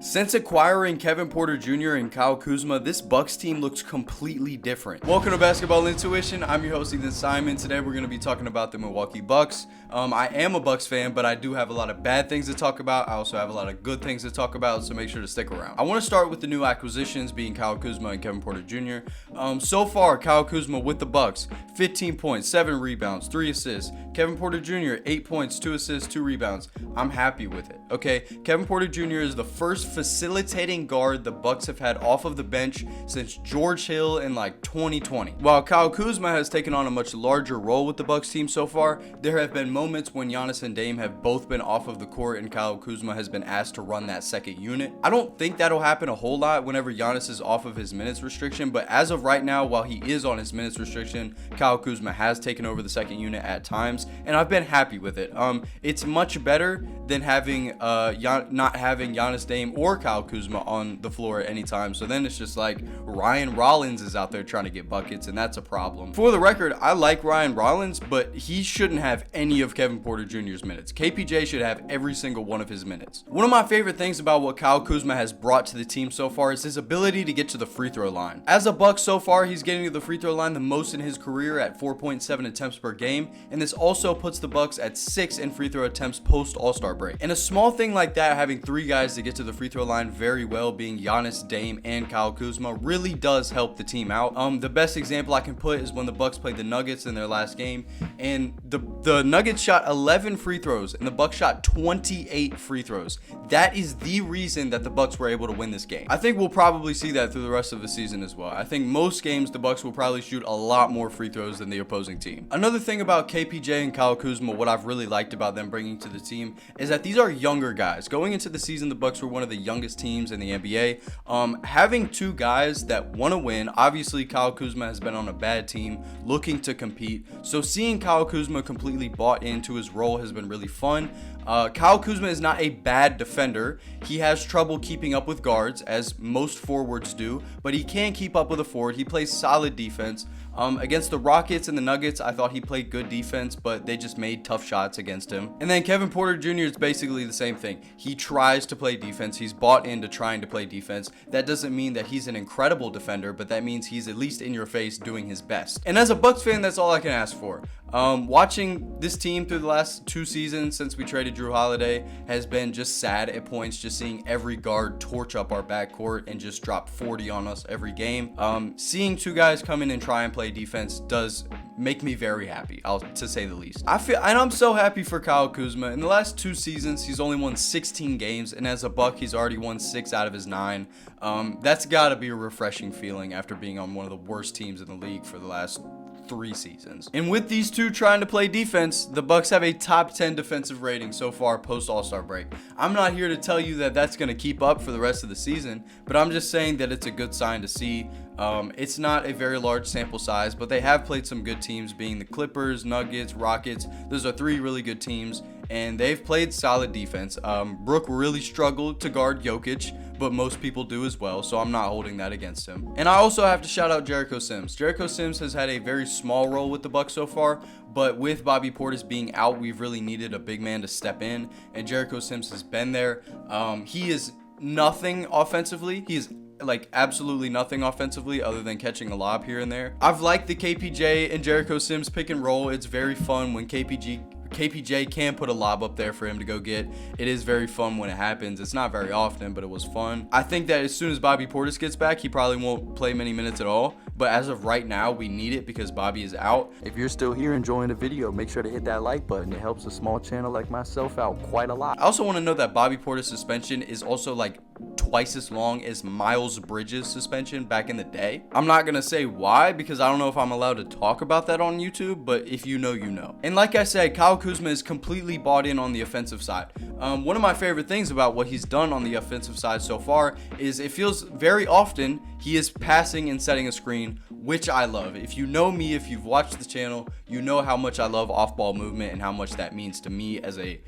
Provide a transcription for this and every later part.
Since acquiring Kevin Porter Jr. and Kyle Kuzma, this Bucks team looks completely different. Welcome to Basketball Intuition. I'm your host, Ethan Simon. Today we're going to be talking about the Milwaukee Bucks. I am a Bucks fan, but I do have a lot of bad things to talk about. I also have a lot of good things to talk about, so make sure to stick around. I want to start with the new acquisitions, being Kyle Kuzma and Kevin Porter Jr. So far, Kyle Kuzma with the Bucks, 15 points, 7 rebounds, 3 assists. Kevin Porter Jr., 8 points, 2 assists, 2 rebounds. I'm happy with it. Okay, Kevin Porter Jr. is the first facilitating guard the Bucks have had off of the bench since George Hill in like 2020. While Kyle Kuzma has taken on a much larger role with the Bucks team so far, there have been moments when Giannis and Dame have both been off of the court and Kyle Kuzma has been asked to run that second unit. I don't think that'll happen a whole lot whenever Giannis is off of his minutes restriction, but as of right now, while he is on his minutes restriction, Kyle Kuzma has taken over the second unit at times, and I've been happy with it. It's much better than having not having Giannis, Dame, or Kyle Kuzma on the floor at any time. So then it's just like Ryan Rollins is out there trying to get buckets, and that's a problem. For the record, I like Ryan Rollins, but he shouldn't have any of Kevin Porter Jr.'s minutes. KPJ should have every single one of his minutes. One of my favorite things about what Kyle Kuzma has brought to the team so far is his ability to get to the free throw line. As a Buck so far, he's getting to the free throw line the most in his career at 4.7 attempts per game, and this also puts the Bucks at 6 in free throw attempts post All-Star break. And a small thing like that, having 3 guys to get to the free throw line very well, being Giannis, Dame, and Kyle Kuzma, really does help the team out. The best example I can put is when the Bucks played the Nuggets in their last game, and the Nuggets shot 11 free throws and the Bucks shot 28 free throws. That is the reason that the Bucks were able to win this game. I think we'll probably see that through the rest of the season as well. I think most games the Bucks will probably shoot a lot more free throws than the opposing team. Another thing about KPJ and Kyle Kuzma, what I've really liked about them bringing to the team, is that these are younger guys. Going into the season, the Bucks were one of the youngest teams in the NBA. Having 2 guys that want to win, obviously Kyle Kuzma has been on a bad team looking to compete, so seeing Kyle Kuzma completely bought into his role has been really fun. Kyle Kuzma is not a bad defender. He has trouble keeping up with guards, as most forwards do, but he can keep up with a forward. He plays solid defense. Against the Rockets and the Nuggets, I thought he played good defense, but they just made tough shots against him. And then Kevin Porter Jr. is basically the same thing. He tries to play defense. He's bought into trying to play defense. That doesn't mean that he's an incredible defender, but that means he's at least in your face doing his best. And as a Bucks fan, that's all I can ask for. Watching this team through the last 2 seasons since we traded Drew Holiday has been just sad at points, just seeing every guard torch up our backcourt and just drop 40 on us every game. Seeing 2 guys come in and try and play defense does make me very happy, to say the least. I'm so happy for Kyle Kuzma. In the last 2 seasons, he's only won 16 games, and as a Buck, he's already won 6 out of his 9. That's got to be a refreshing feeling after being on one of the worst teams in the league for the last 3 seasons. And with these 2 trying to play defense, the Bucks have a top 10 defensive rating so far post All-Star break. I'm not here to tell you that that's going to keep up for the rest of the season, but I'm just saying that it's a good sign to see. It's not a very large sample size, but they have played some good teams, being the Clippers, Nuggets, Rockets. Those are 3 really good teams, and they've played solid defense. Brook really struggled to guard Jokic, but most people do as well, so I'm not holding that against him. And I also have to shout out Jericho Sims. Jericho Sims has had a very small role with the Bucks so far, but with Bobby Portis being out, we've really needed a big man to step in, and Jericho Sims has been there. He is nothing offensively. He is like absolutely nothing offensively other than catching a lob here and there. I've liked the KPJ and Jericho Sims pick and roll. It's very fun when KPJ can put a lob up there for him to go get. It is very fun when it happens. It's not very often, but it was fun. I think that as soon as Bobby Portis gets back, he probably won't play many minutes at all. But as of right now, we need it because Bobby is out. If you're still here enjoying the video, make sure to hit that like button. It helps a small channel like myself out quite a lot. I also want to know that Bobby Portis' suspension is also like twice as long as Miles Bridges' suspension back in the day. I'm not going to say why because I don't know if I'm allowed to talk about that on YouTube, but if you know, you know. And like I said, Kyle Kuzma is completely bought in on the offensive side. One of my favorite things about what he's done on the offensive side so far is it feels very often he is passing and setting a screen, which I love. If you know me, if you've watched the channel, you know how much I love off-ball movement and how much that means to me as a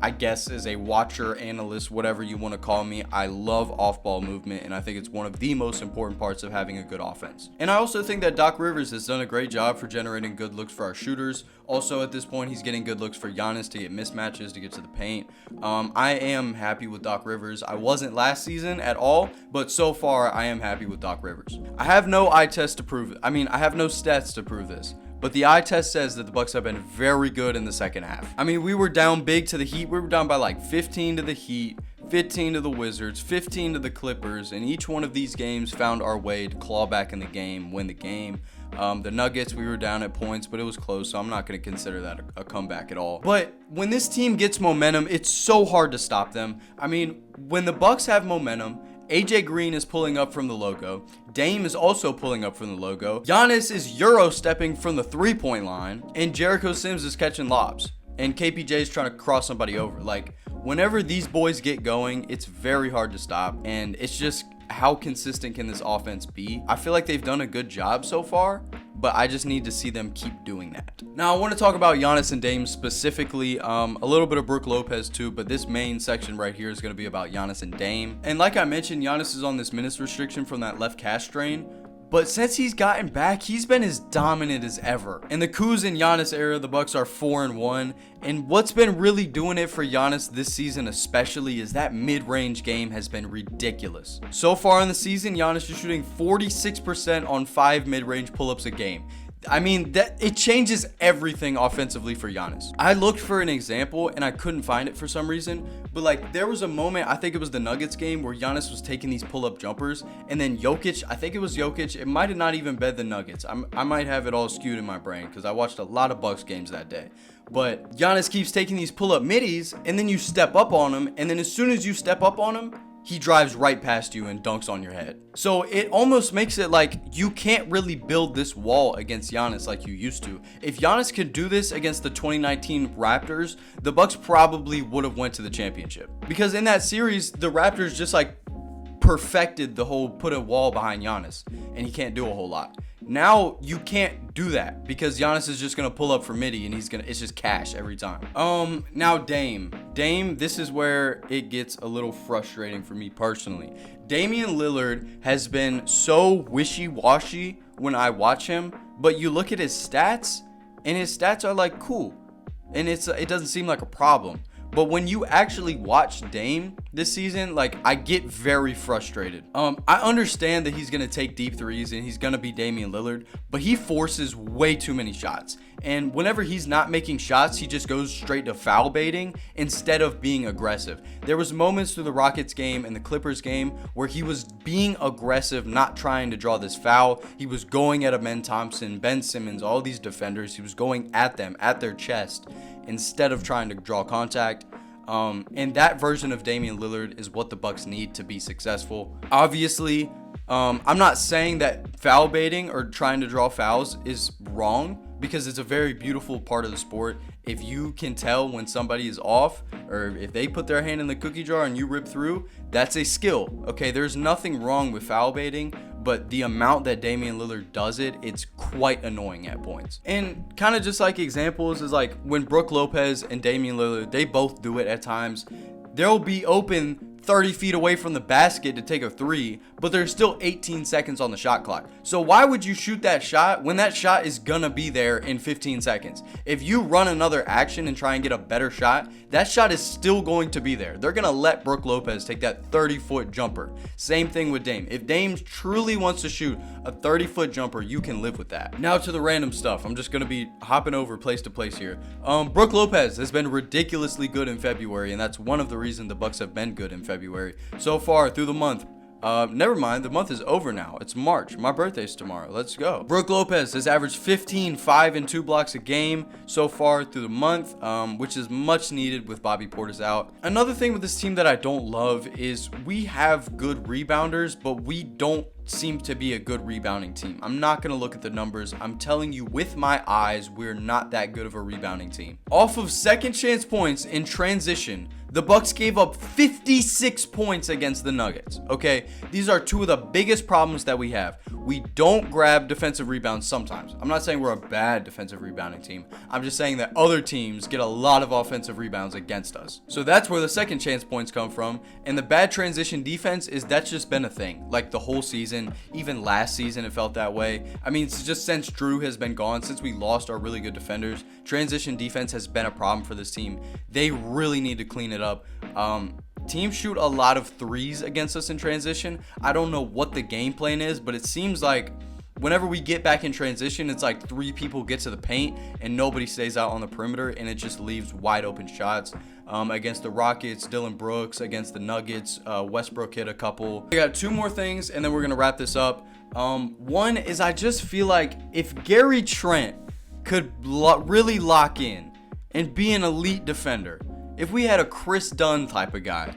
I guess as a watcher, analyst, whatever you want to call me, I love off-ball movement, and I think it's one of the most important parts of having a good offense. And I also think that Doc Rivers has done a great job for generating good looks for our shooters. Also, at this point, he's getting good looks for Giannis to get mismatches, to get to the paint. I am happy with Doc Rivers. I wasn't last season at all, but so far, I am happy with Doc Rivers. I have no eye test to prove it. I mean, I have no stats to prove this. But the eye test says that the Bucks have been very good in the second half. I mean, we were down big to the Heat. We were down by like 15 to the Heat, 15 to the Wizards, 15 to the Clippers, and each one of these games found our way to claw back in the game, win the game. The Nuggets, we were down at points, but it was close, so I'm not going to consider that a comeback at all. But when this team gets momentum, it's so hard to stop them. I mean, when the Bucks have momentum, AJ Green is pulling up from the logo. Dame is also pulling up from the logo. Giannis is Euro stepping from the 3-point line. And Jericho Sims is catching lobs. And KPJ is trying to cross somebody over. Like, whenever these boys get going, it's very hard to stop. And it's just, how consistent can this offense be? I feel like they've done a good job so far, but I just need to see them keep doing that. Now, I want to talk about Giannis and Dame specifically, a little bit of Brook Lopez too, but this main section right here is going to be about Giannis and Dame. And like I mentioned, Giannis is on this minutes restriction from that left calf strain. But since he's gotten back, he's been as dominant as ever. In the Kuz and Giannis era, the Bucks are 4-1. And what's been really doing it for Giannis this season especially is that mid-range game has been ridiculous. So far in the season, Giannis is shooting 46% on 5 mid-range pull-ups a game. I mean, that it changes everything offensively for Giannis. I looked for an example and I couldn't find it for some reason, but like there was a moment, I think it was the Nuggets game, where Giannis was taking these pull-up jumpers, and then Jokic, I think it was Jokic, it might have not even been the Nuggets. I might have it all skewed in my brain because I watched a lot of Bucks games that day. But Giannis keeps taking these pull-up middies, and then you step up on him, and then as soon as you step up on him, he drives right past you and dunks on your head. So it almost makes it like you can't really build this wall against Giannis like you used to. If Giannis could do this against the 2019 Raptors, the Bucks probably would have went to the championship. Because in that series, the Raptors just like perfected the whole put a wall behind Giannis, and he can't do a whole lot. Now you can't do that because Giannis is just gonna pull up for midi and it's just cash every time. Now Dame, this is where it gets a little frustrating for me personally. Damian Lillard has been so wishy-washy when I watch him, but you look at his stats and his stats are like cool, and it doesn't seem like a problem. But when you actually watch Dame this season, like, I get very frustrated. I understand that he's going to take deep threes and he's going to be Damian Lillard, but he forces way too many shots. And whenever he's not making shots, he just goes straight to foul baiting instead of being aggressive. There was moments through the Rockets game and the Clippers game where he was being aggressive, not trying to draw this foul. He was going at Amen Thompson, Ben Simmons, all these defenders. He was going at them, at their chest, instead of trying to draw contact. And that version of Damian Lillard is what the Bucks need to be successful. Obviously, I'm not saying that foul baiting or trying to draw fouls is wrong, because it's a very beautiful part of the sport. If you can tell when somebody is off, or if they put their hand in the cookie jar and you rip through, that's a skill. Okay, there's nothing wrong with foul baiting, but the amount that Damian Lillard does it, it's quite annoying at points. And kind of just like examples is like when Brook Lopez and Damian Lillard, they both do it at times. They'll be open 30 feet away from the basket to take a three, but there's still 18 seconds on the shot clock. So why would you shoot that shot when that shot is gonna be there in 15 seconds? If you run another action and try and get a better shot, that shot is still going to be there. They're gonna let Brook Lopez take that 30-foot jumper. Same thing with Dame. If Dame truly wants to shoot a 30-foot jumper, you can live with that. Now to the random stuff. I'm just gonna be hopping over place to place here. Brook Lopez has been ridiculously good in February, and that's one of the reasons the Bucks have been good in February. So far through the month. Never mind, the month is over now. It's March. My birthday's tomorrow. Let's go. Brook Lopez has averaged 15, 5, and 2 blocks a game so far through the month, which is much needed with Bobby Portis out. Another thing with this team that I don't love is we have good rebounders, but we don't seem to be a good rebounding team. I'm not going to look at the numbers. I'm telling you with my eyes, we're not that good of a rebounding team. Off of second chance points in transition, The Bucks gave up 56 points against the Nuggets, okay? These are two of the biggest problems that we have. We don't grab defensive rebounds sometimes. I'm not saying we're a bad defensive rebounding team. I'm just saying that other teams get a lot of offensive rebounds against us. So that's where the second chance points come from. And the bad transition defense that's just been a thing. Like the whole season, even last season it felt that way. I mean, it's just since Drew has been gone, since we lost our really good defenders, transition defense has been a problem for this team. They really need to clean it up. Teams shoot a lot of threes against us in transition. I don't know what the game plan is, but it seems like whenever we get back in transition, it's like 3 people get to the paint and nobody stays out on the perimeter, and it just leaves wide open shots. Against the Rockets, Dylan Brooks. Against the Nuggets, Westbrook hit a couple. I got 2 more things, and then we're going to wrap this up. One is I just feel like if Gary Trent could really lock in and be an elite defender, if we had a Chris Dunn type of guy,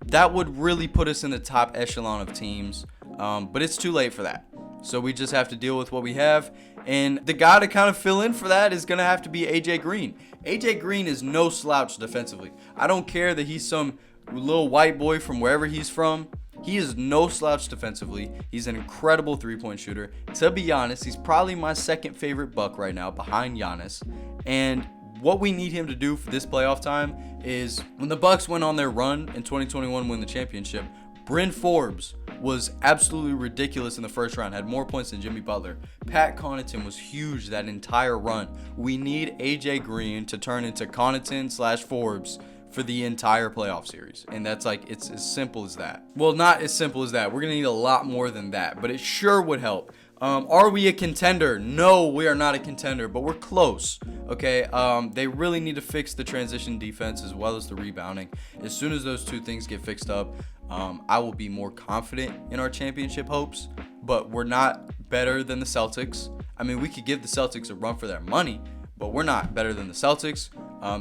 that would really put us in the top echelon of teams. But it's too late for that. So we just have to deal with what we have. And the guy to kind of fill in for that is going to have to be AJ Green. AJ Green is no slouch defensively. I don't care that he's some little white boy from wherever he's from. He is no slouch defensively. He's an incredible three-point shooter. To be honest, he's probably my second favorite Buck right now behind Giannis. And what we need him to do for this playoff time is when the Bucks went on their run in 2021, win the championship, Bryn Forbes was absolutely ridiculous in the first round, had more points than Jimmy Butler. Pat Connaughton was huge that entire run. We need AJ Green to turn into Connaughton/Forbes for the entire playoff series. And that's like, it's as simple as that. Well, not as simple as that. We're going to need a lot more than that, but it sure would help. Are we a contender? No, we are not a contender, but we're close. Okay, they really need to fix the transition defense as well as the rebounding. As soon as those 2 things get fixed up, I will be more confident in our championship hopes. But we're not better than the Celtics. I mean, we could give the Celtics a run for their money, but we're not better than the Celtics.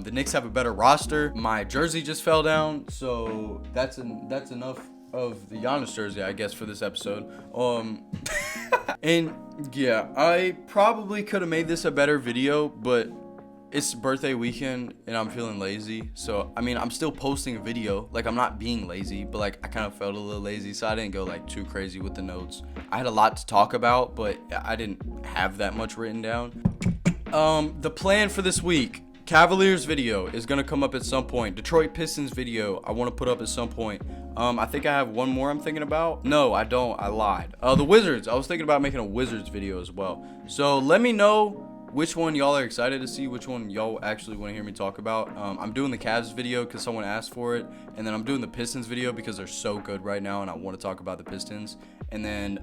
The Knicks have a better roster. My jersey just fell down, so that's enough of the Giannis jersey, I guess, for this episode. And yeah, I probably could have made this a better video, but it's birthday weekend and I'm feeling lazy. So, I mean, I'm still posting a video. Like, I'm not being lazy, but like, I kind of felt a little lazy, so I didn't go like too crazy with the notes. I had a lot to talk about, but I didn't have that much written down. The plan for this week: Cavaliers video is going to come up at some point. Detroit Pistons video I want to put up at some point. I think I have one more I'm thinking about. No, I don't. I lied. The Wizards. I was thinking about making a Wizards video as well. So let me know which one y'all are excited to see, which one y'all actually want to hear me talk about. I'm doing the Cavs video because someone asked for it. And then I'm doing the Pistons video because they're so good right now and I want to talk about the Pistons. And then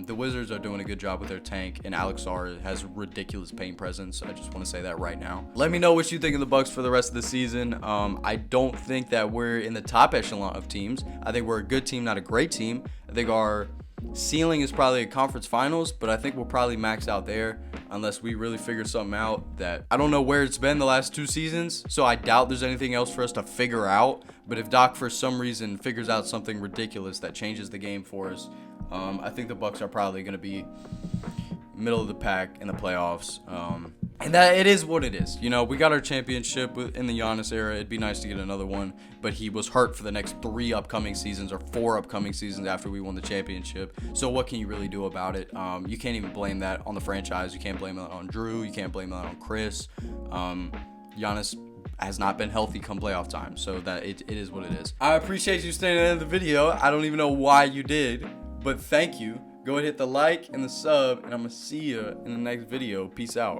the Wizards are doing a good job with their tank, and Alex Sarr has ridiculous paint presence. I just want to say that right now. Let me know what you think of the Bucks for the rest of the season. I don't think that we're in the top echelon of teams. I think we're a good team, not a great team. I think our ceiling is probably a conference finals, but I think we'll probably max out there unless we really figure something out that I don't know where it's been the last 2 seasons. So I doubt there's anything else for us to figure out. But if Doc for some reason figures out something ridiculous that changes the game for us, I think the Bucks are probably going to be middle of the pack in the playoffs. And that it is what it is. You know, we got our championship in the Giannis era. It'd be nice to get another one, but he was hurt for the next 3 upcoming seasons or 4 upcoming seasons after we won the championship. So what can you really do about it? You can't even blame that on the franchise. You can't blame that on Drew. You can't blame that on Chris. Giannis has not been healthy come playoff time, so that it is what it is. I appreciate you staying in the video. I don't even know why you did, but thank you. Go ahead, hit the like and the sub, and I'm gonna see you in the next video. Peace out.